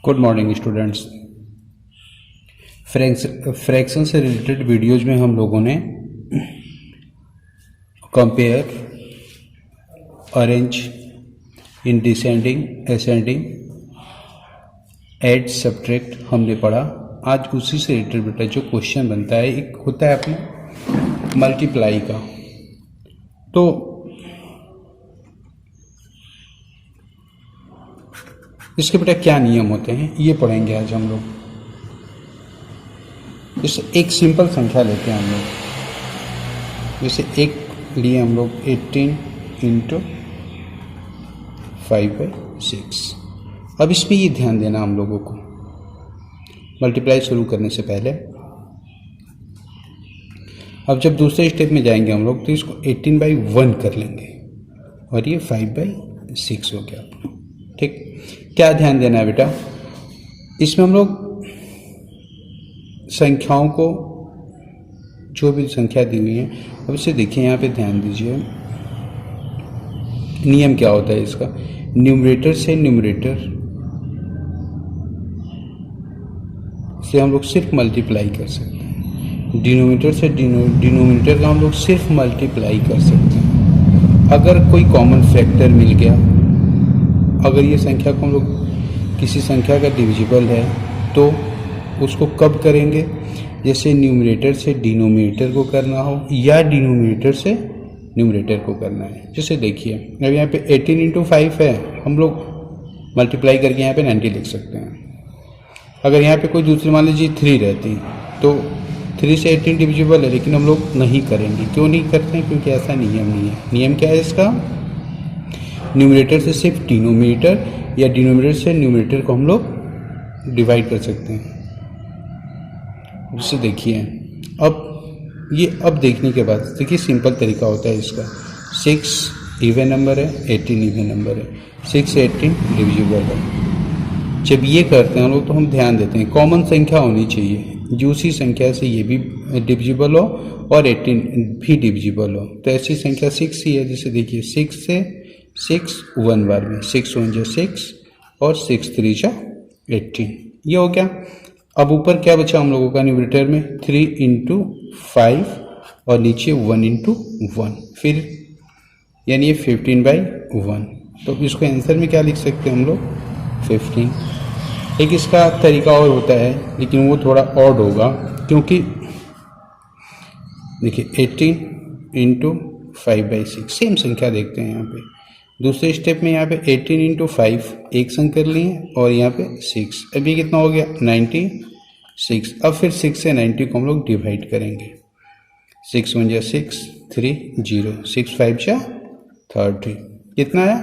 Good morning students. Fraction से related videos में हम लोगों ने compare, arrange in descending, ascending, add, subtract हमने पढ़ा। आज उसी से रिलेटेड बेटा जो क्वेश्चन बनता है, एक होता है अपना मल्टीप्लाई का। तो इसके बेटा क्या नियम होते हैं ये पढ़ेंगे आज हम लोग। जैसे एक सिंपल संख्या लेते हैं हम लोग, जैसे एक लिए हम लोग 18 इंटू 5/6। अब इसमें ये ध्यान देना हम लोगों को मल्टीप्लाई शुरू करने से पहले। अब जब दूसरे स्टेप में जाएंगे हम लोग तो इसको 18/1 कर लेंगे और ये 5/6 हो गया अपना। ठीक, क्या ध्यान देना है बेटा, इसमें हम लोग संख्याओं को, जो भी संख्या दी हुई है, अब इसे देखिए, यहाँ पे ध्यान दीजिए। नियम क्या होता है इसका, न्यूमरेटर से न्यूमरेटर से हम लोग सिर्फ मल्टीप्लाई कर सकते हैं, डिनोमिनेटर से डिनोमिनेटर का हम लोग सिर्फ मल्टीप्लाई कर सकते हैं। अगर कोई कॉमन फैक्टर मिल गया, अगर ये संख्या को हम लोग किसी संख्या का डिविजिबल है तो उसको कब करेंगे, जैसे न्यूमरेटर से डिनोमिनेटर को करना हो या डिनोमिनेटर से न्यूमरेटर को करना है। जैसे देखिए, अब यहाँ पे 18 इंटू 5 है, हम लोग मल्टीप्लाई करके यहाँ पे 90 लिख सकते हैं। अगर यहाँ पे कोई दूसरी मान लीजिए 3 रहती तो 3 से 18 डिविजिबल है, लेकिन हम लोग नहीं करेंगे। क्यों नहीं करते हैं, क्योंकि ऐसा नियम नहीं है। नियम क्या है इसका, न्यूमरेटर से सिर्फ डिनोमिनेटर या डिनोमिनेटर से न्यूमरेटर को हम लोग डिवाइड कर सकते हैं। जैसे देखिए, अब देखने के बाद देखिए सिंपल तरीका होता है इसका। 6 इवन नंबर है, 18 इवन नंबर है, 6 से 18 डिविजिबल है। जब ये करते हैं हम लोग तो हम ध्यान देते हैं कॉमन संख्या होनी चाहिए, जो उसी संख्या से ये भी डिविजिबल हो और 18 भी डिविजिबल हो। तो ऐसी संख्या 6 ही है। जैसे देखिए, 6 से 6 1 बार में, 6 1 जा 6 और 6 3 जा 18, ये हो गया। अब ऊपर क्या बचा हम लोगों का न्यूमरेटर में, 3 इंटू 5 और नीचे 1 इंटू 1, फिर यानी ये 15/1। तो इसको आंसर में क्या लिख सकते हैं हम लोग, 15। एक इसका तरीका और होता है, लेकिन वो थोड़ा ऑड होगा, क्योंकि देखिए 18 इंटू 5/6 सेम संख्या देखते हैं यहाँ पे। दूसरे स्टेप में यहाँ पे 18 इंटू 5 एक संग कर लिए और यहाँ पे 6। अभी कितना हो गया, 96। अब फिर 6 से 90 को हम लोग डिवाइड करेंगे। 6 1 जा 6, 3 0, 6 5 जा 30, कितना है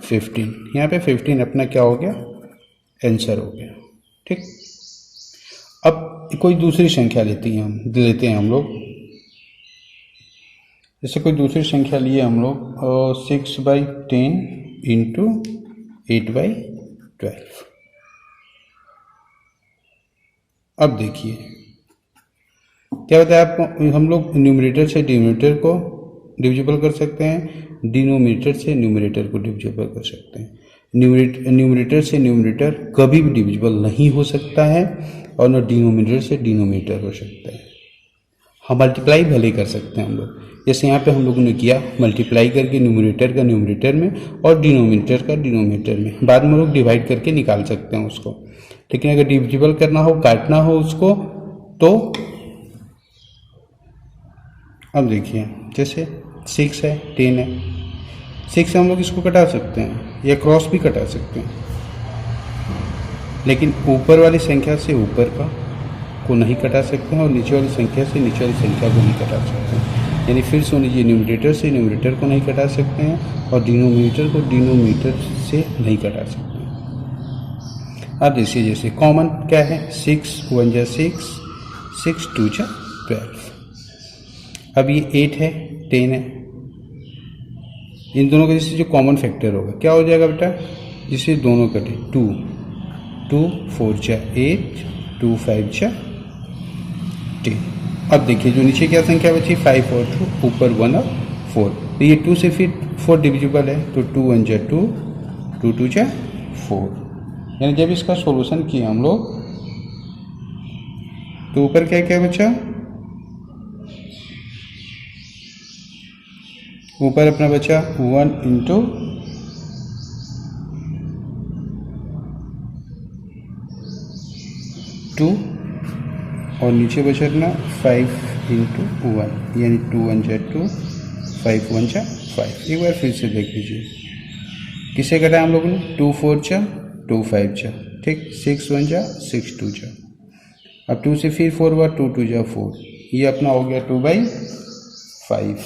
15। यहाँ पे 15 अपना क्या हो गया, आंसर हो गया। ठीक, अब कोई दूसरी संख्या लेते हैं हम लोग। जैसे कोई दूसरी संख्या लिए हम लोग 6/10 इंटू 8/12। अब देखिए क्या होता है आपको, हम लोग न्यूमरेटर से डिनोमिनेटर को डिविजिबल कर सकते हैं, डिनोमिनेटर से न्यूमरेटर को डिविजिबल कर सकते हैं। न्यूमरेटर से न्यूमरेटर कभी भी डिविजिबल नहीं हो सकता है और न डिनोमिनेटर से डिनोमिनेटर हो सकता है। हम मल्टीप्लाई भले कर सकते हैं हम लोग, जैसे यहाँ पे हम लोगों ने किया, मल्टीप्लाई करके न्यूमरेटर का न्यूमरेटर में और डिनोमिनेटर का डिनोमिनेटर में। बाद में लोग डिवाइड करके निकाल सकते हैं उसको, लेकिन अगर डिविजिबल करना हो, काटना हो उसको, तो अब देखिए जैसे 6 है, 10 है, 6 से हम लोग इसको कटा सकते हैं या क्रॉस भी कटा सकते हैं, लेकिन ऊपर वाली संख्या से ऊपर का को नहीं कटा सकते हैं और नीचे वाली संख्या से नीचे वाली संख्या को नहीं कटा सकते हैं। यानी फिर सुन लीजिए, न्यूमरेटर से न्यूमरेटर को नहीं कटा सकते हैं और डिनोमिनेटर को डिनोमिनेटर से नहीं कटा सकते हैं। अब देखिए, जैसे कॉमन क्या है, 6 1 जा 6, 6 2 जा 12। अब ये 8 है, 10 है, इन दोनों का जैसे जो कॉमन फैक्टर होगा क्या हो जाएगा बेटा, जिसे दोनों कटे 2 2 4 जा 8, 2 5 जा 10। अब देखिए जो नीचे क्या संख्या बची, 5 और 2, ऊपर 1 और 4। तो ये 2 से फिर 4 डिविजिबल है, तो 2 1 जा 2, 2 2 जा 4। यानी जब इसका सॉल्यूशन किया हम लोग तो ऊपर क्या क्या बचा, ऊपर अपना बचा 1 इंटू 2 और नीचे बचा अपना 5 इंटू 1 यानी 2 1 जा 2 5 1 जा 5। एक बार फिर से देख लीजिए किसे कटा हम लोगों ने, 2 4 जा 2 5 जा, ठीक, 6 1 जा 6 2 जा। अब 2 से फिर 4 बार 2 2 जा 4, ये अपना हो गया 2/5।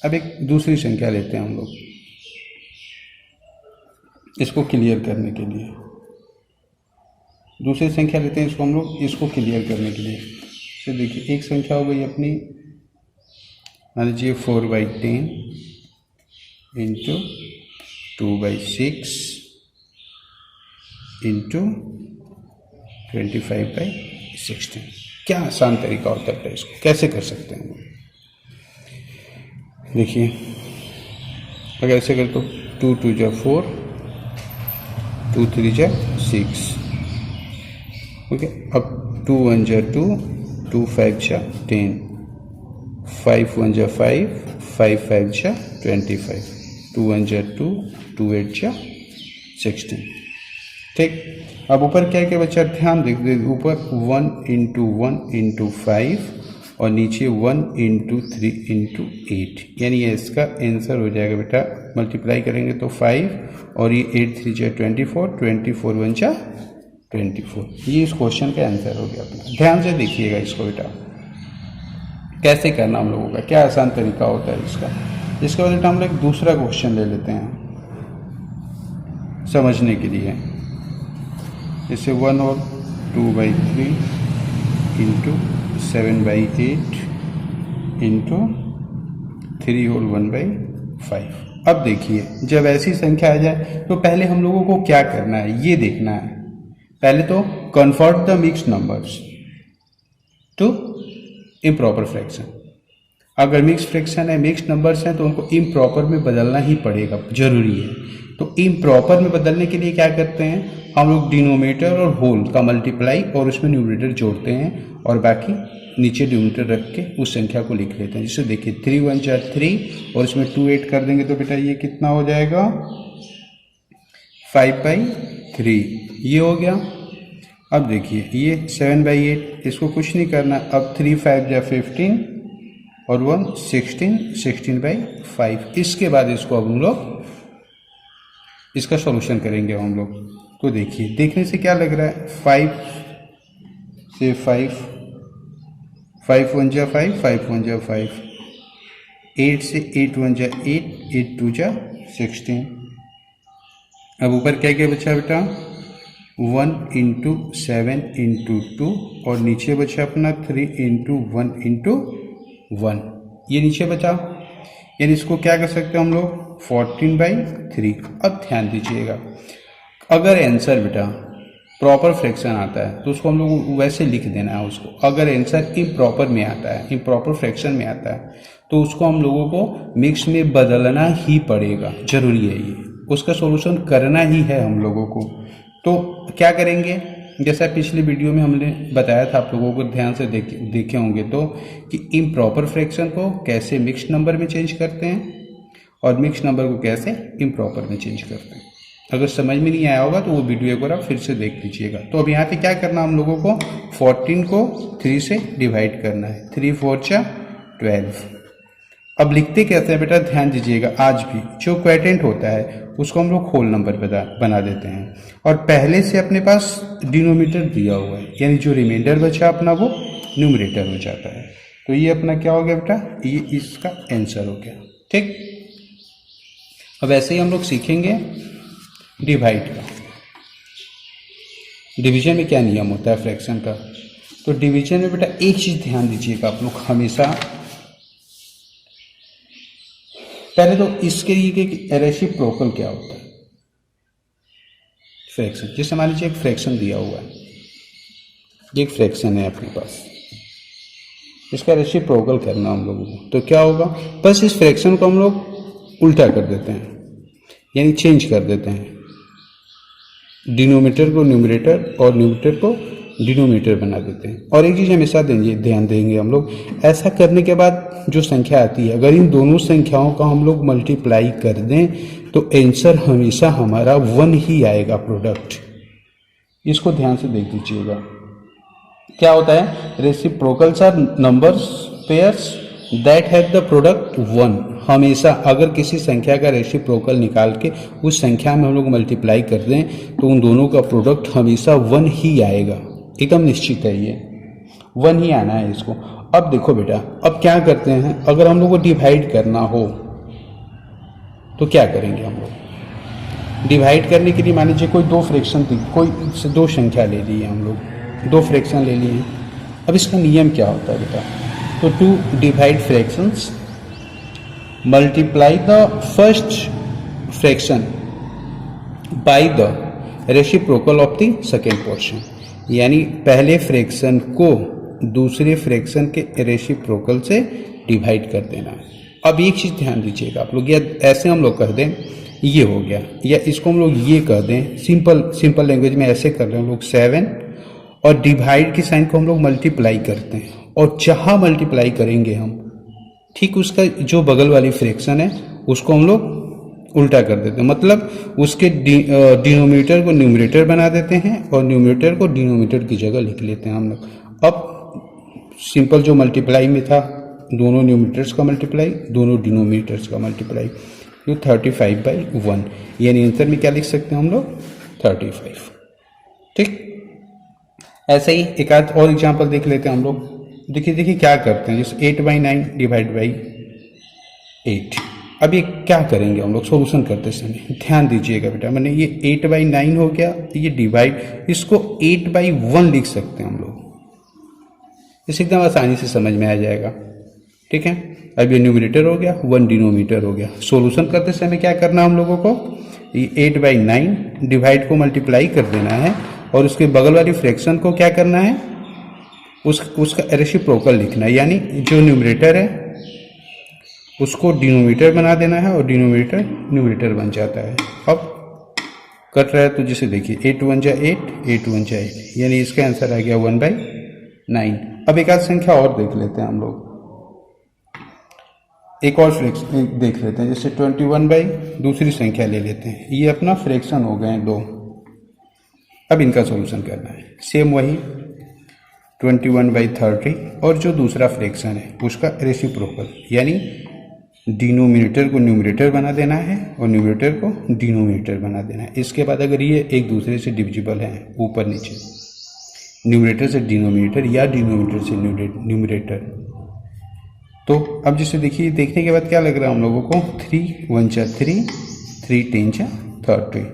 अब एक दूसरी संख्या लेते हैं हम लोग इसको क्लियर करने के लिए, दूसरी संख्या लेते हैं इसको हम लोग इसको क्लियर करने के लिए। तो देखिए एक संख्या हो गई अपनी, मान लीजिए 4/10 इंटू 2/6 इंटू 25/16। क्या आसान तरीका होता है, इसको कैसे कर सकते हैं। देखिए अगर ऐसे कर तो 2 2 जा 4 2 3 जा 6, ओके। अब 2 1 जा 2 2 5 जा 10 5 1 जा 5 5 5 जा 25 2 1 जा 2 2 8 जा 16, ठीक। अब ऊपर क्या क्या बचा, ध्यान देख ऊपर 1 इंटू 1 इंटू 5 और नीचे 1 इंटू 3 इंटू 8, यानी ये इसका आंसर हो जाएगा बेटा। मल्टीप्लाई करेंगे तो 5 और ये 8 3 जा 24 24 1 जा 24। ये इस क्वेश्चन का आंसर हो गया अपना। ध्यान से देखिएगा इसको बेटा कैसे करना हम लोगों का, क्या आसान तरीका होता है इसका। इसके बाद बेटा हम लोग दूसरा क्वेश्चन ले लेते हैं समझने के लिए। जैसे 1 और 2/3 इंटू 7/8 इंटू 3 और 1/5। अब देखिए जब ऐसी संख्या आ जाए तो पहले हम लोगों को क्या करना है ये देखना है। पहले तो convert the mixed numbers to improper fraction. अगर मिक्स फ्रैक्शन है, मिक्स्ड नंबर्स हैं तो उनको इम्प्रॉपर में बदलना ही पड़ेगा, जरूरी है। तो इम्प्रॉपर में बदलने के लिए क्या करते हैं हम लोग, डिनोमिनेटर और होल का मल्टीप्लाई और उसमें न्यूमरेटर जोड़ते हैं और बाकी नीचे डिनोमिनेटर रख के उस संख्या को लिख लेते हैं। जिससे देखिए 3 1 जा 3 और इसमें 2 8 कर देंगे तो बेटा ये कितना हो जाएगा 5/3, ये हो गया। अब देखिए ये 7/8, इसको कुछ नहीं करना। अब 3 5 जा 15 और 1 16 16/5। इसके बाद इसको अब हम लोग इसका सॉल्यूशन करेंगे हम लोग। तो देखिए देखने से क्या लग रहा है, 5 से 5 5 1 जा 5 5 1 जा 5, 8 से 8 1 जा 8 8 2 जा 16। अब ऊपर क्या क्या बचा बेटा 1 इंटू 7 इंटू 2 और नीचे बचा अपना 3 इंटू 1 इंटू 1, ये नीचे बचा। यानी इसको क्या कर सकते हैं हम लोग 14/3। अब ध्यान दीजिएगा अगर आंसर बेटा प्रॉपर फ्रैक्शन आता है तो उसको हम लोग वैसे लिख देना है उसको। अगर आंसर इम्प्रॉपर में आता है, इम्प्रॉपर फ्रैक्शन में आता है तो उसको हम लोगों को मिक्स में बदलना ही पड़ेगा, जरूरी है ये, उसका सॉल्यूशन करना ही है हम लोगों को। तो क्या करेंगे, जैसा पिछले वीडियो में हमने बताया था आप लोगों को ध्यान से देखे होंगे तो कि इम्प्रॉपर फ्रैक्शन को कैसे मिक्स्ड नंबर में चेंज करते हैं और मिक्स्ड नंबर को कैसे इम्प्रॉपर में चेंज करते हैं। अगर समझ में नहीं आया होगा तो वो वीडियो एक बार आप फिर से देख लीजिएगा। तो अब यहाँ पे क्या करना हम लोगों को 14 को 3 से डिवाइड करना है, 3 4 जा 12। अब लिखते कैसे हैं बेटा ध्यान दीजिएगा, आज भी जो क्वोटिएंट होता है उसको हम लोग होल नंबर बना देते हैं और पहले से अपने पास डिनोमिनेटर दिया हुआ है, यानी जो रिमाइंडर बचा अपना वो न्यूमरेटर हो जाता है। तो ये अपना क्या हो गया बेटा, ये इसका आंसर हो गया, ठीक। अब ऐसे ही हम लोग सीखेंगे डिवाइड का। डिवीजन में क्या नियम होता है फ्रैक्शन का, तो डिवीजन में बेटा एक चीज ध्यान दीजिएगा आप लोग हमेशा, पहले तो इसके लिए रेसिप्रोकल क्या होता है फ्रैक्शन। जैसे मान लीजिए एक फ्रैक्शन दिया हुआ है, एक फ्रैक्शन है अपने पास, इसका रेसिप्रोकल करना हम लोगों को, तो क्या होगा, बस इस फ्रैक्शन को हम लोग उल्टा कर देते हैं, यानी चेंज कर देते हैं। डिनोमिनेटर को न्यूमरेटर और न्यूमरेटर को डिनोमिनेटर बना देते हैं। और एक चीज़ हमेशा ध्यान देंगे हम लोग, ऐसा करने के बाद जो संख्या आती है, अगर इन दोनों संख्याओं का हम लोग मल्टीप्लाई कर दें तो आंसर हमेशा हमारा 1 ही आएगा प्रोडक्ट। इसको ध्यान से देख लीजिएगा। क्या होता है, reciprocals are numbers pairs that have the product 1। हमेशा अगर किसी संख्या का रेसिप्रोकल निकाल के उस संख्या में हम लोग मल्टीप्लाई कर दें तो उन दोनों का प्रोडक्ट हमेशा 1 ही आएगा, एकदम निश्चित है, ये 1 ही आना है इसको। अब देखो बेटा, अब क्या करते हैं, अगर हम लोग को डिवाइड करना हो तो क्या करेंगे हम लोग। डिवाइड करने के लिए मान लीजिए कोई दो फ्रैक्शन थी, कोई दो संख्या ले ली है, हम लोग दो फ्रैक्शन ले लिए हैं। अब इसका नियम क्या होता है बेटा, तो to divide fractions multiply the first fraction by the reciprocal of the second portion, यानी पहले फ्रैक्शन को दूसरे फ्रैक्शन के रेसिप्रोकल से डिवाइड कर देना है। अब एक चीज ध्यान दीजिएगा आप लोग, या ऐसे हम लोग कर दें ये हो गया, या इसको हम लोग ये कर दें, सिंपल लैंग्वेज में ऐसे कर रहे हैं हम लोग 7 और डिवाइड के साइन को हम लोग मल्टीप्लाई करते हैं, और जहां मल्टीप्लाई करेंगे हम, ठीक उसका जो बगल वाली फ्रैक्शन है उसको हम लोग उल्टा कर देते हैं, मतलब उसके डिनोमिनेटर को न्यूमरेटर बना देते हैं और न्यूमरेटर को डिनोमिनेटर की जगह लिख लेते हैं हम लोग। अब सिंपल जो मल्टीप्लाई में था, दोनों न्यूमरेटर्स का मल्टीप्लाई, दोनों डिनोमिनेटर्स का मल्टीप्लाई, ये 35/1, यानी आंसर में क्या लिख सकते हैं हम लोग 35। ठीक, ऐसे ही एक आध और एग्जांपल देख लेते हैं हम लोग। देखिए क्या करते हैं, जैसे 8/9 डिवाइड बाई 8। अब ये क्या करेंगे हम लोग सॉल्यूशन करते समय, ध्यान दीजिएगा बेटा, मैंने ये 8/9 हो गया, ये डिवाइड, इसको 8/1 लिख सकते हैं हम लोग, इसे एकदम आसानी से समझ में आ जाएगा। ठीक है, अब ये न्यूमरेटर हो गया, 1 डिनोमिनेटर हो गया। सॉल्यूशन करते समय क्या करना हम लोगों को, ये 8/9 डिवाइड को मल्टीप्लाई कर देना है और उसके बगल वाली फ्रैक्शन को क्या करना है, उसका रेसिप्रोकल लिखना है, यानी जो न्यूमरेटर है उसको डिनोमिनेटर बना देना है और डिनोमिनेटर न्यूमरेटर बन जाता है। अब कट रहा है तो जैसे देखिए 8 1 जा 8, 8 1 जा 8, यानी इसका आंसर आ गया 1/9। अब एक आध संख्या और देख लेते हैं हम लोग, एक और फ्रैक्शन देख लेते हैं, जैसे 21 दूसरी संख्या ले लेते हैं, ये अपना फ्रैक्शन हो गए 2। अब इनका सॉल्यूशन करना है, सेम वही 21/30 और जो दूसरा फ्रैक्शन है उसका रेसिप्रोकल, यानी डिनोमिनेटर को न्यूमरेटर बना देना है और न्यूमरेटर को डिनोमिनेटर बना देना है। इसके बाद अगर ये एक दूसरे से डिविजिबल है, ऊपर नीचे, न्यूमरेटर से डिनोमिनेटर या डिनोमिनेटर से न्यूमरेटर, तो अब जैसे देखिए, देखने के बाद क्या लग रहा है हम लोगों को, 3 1 जा 3, 3 10 जा 30।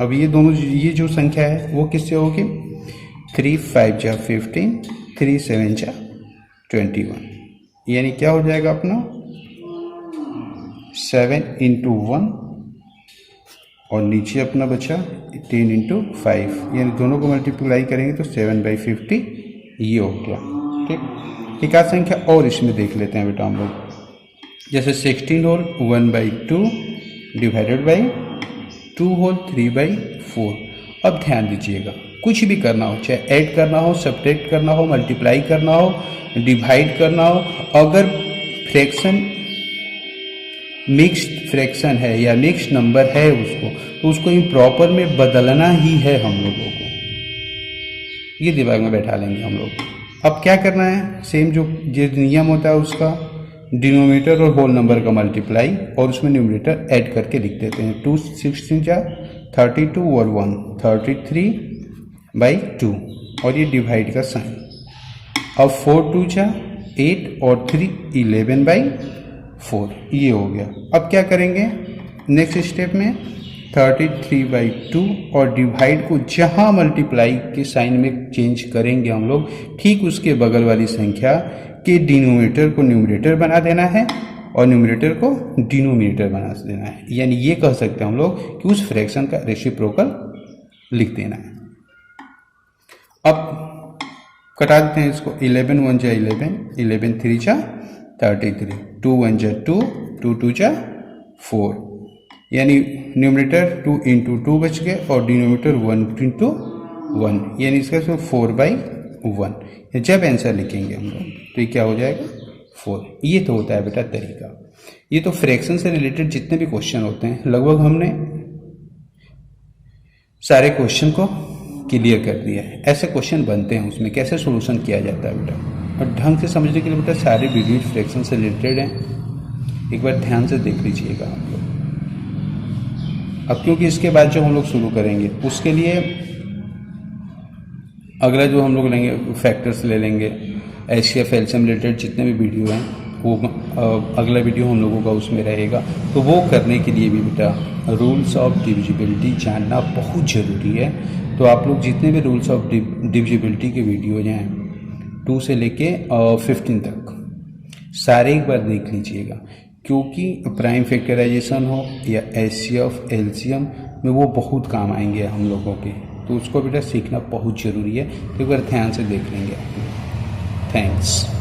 अब ये दोनों, ये जो संख्या है वो किससे होगी, 3 5 जा 15, 3 7 जा 21, यानी क्या हो जाएगा अपना 7 × 1 और नीचे अपना बचा 10 × 5, यानी दोनों को मल्टीप्लाई करेंगे तो 7/50 ये हो गया। ठीक, एक आध संख्या और इसमें देख लेते हैं बेटा हम लोग, जैसे 16 होल 1/2 डिवाइडेड बाई 2 होल 3/4। अब ध्यान दीजिएगा, कुछ भी करना हो, चाहे ऐड करना हो, सब्ट्रैक्ट करना हो, मल्टीप्लाई करना हो, डिवाइड करना हो, अगर फ्रैक्शन मिक्स्ड फ्रैक्शन है या मिक्स्ड नंबर है उसको, तो उसको इम्प्रॉपर में बदलना ही है हम लोगों को, ये दिमाग में बैठा लेंगे हम लोग। अब क्या करना है, सेम जो नियम होता है उसका, डिनोमिनेटर और होल नंबर का मल्टीप्लाई और उसमें न्यूमरेटर ऐड करके लिख देते हैं। 2 16 जा 32 और 1 33/2 और ये डिवाइड का साइन। अब 4 2 जा 8 और 3 11/4, ये हो गया। अब क्या करेंगे नेक्स्ट स्टेप में, 33/2 और डिवाइड को जहां मल्टीप्लाई के साइन में चेंज करेंगे हम लोग, ठीक उसके बगल वाली संख्या के डिनोमिनेटर को न्यूमरेटर बना देना है और न्यूमरेटर को डिनोमिनेटर बना देना है, यानी ये कह सकते हैं हम लोग कि उस फ्रैक्शन का रेसिप्रोकल लिख देना है। अब कटा देते हैं इसको, 11 1 जा 11, 11 3 जा 33, 2 1 जा 2, 2 2 जा 4, यानी न्यूमरेटर 2 इंटू 2 बच गए और डिनोमिनेटर 1 इंटू 1, यानी इसका 4/1। जब आंसर लिखेंगे हम लोग तो ये क्या हो जाएगा 4। ये तो होता है बेटा तरीका। ये तो फ्रैक्शन से रिलेटेड जितने भी क्वेश्चन होते हैं लगभग हमने सारे क्वेश्चन को क्लियर कर दिया है। ऐसे क्वेश्चन बनते हैं, उसमें कैसे सोल्यूशन किया जाता है बेटा, और ढंग से समझने के लिए बेटा सारे वीडियो फ्रैक्शन से रिलेटेड हैं, एक बार ध्यान से देख लीजिएगा आप लोग। अब क्योंकि इसके बाद जो हम लोग शुरू करेंगे उसके लिए अगला जो हम लोग लेंगे फैक्टर्स ले लेंगे, HCF एलसीएम रिलेटेड जितने भी वीडियो हैं वो अगला वीडियो हम लोगों का उसमें रहेगा। तो वो करने के लिए भी बेटा रूल्स ऑफ डिविजिबिलिटी जानना बहुत ज़रूरी है। तो आप लोग जितने भी रूल्स ऑफ डिविजिबिलिटी के वीडियोज हैं 2 से लेके 15 तक सारे एक बार देख लीजिएगा, क्योंकि प्राइम फैक्टराइजेशन हो या HCF एलसीएम में वो बहुत काम आएंगे हम लोगों के। तो उसको बेटा सीखना बहुत ज़रूरी है, तो एक बार ध्यान से देख लेंगे आप लोग। थैंक्स।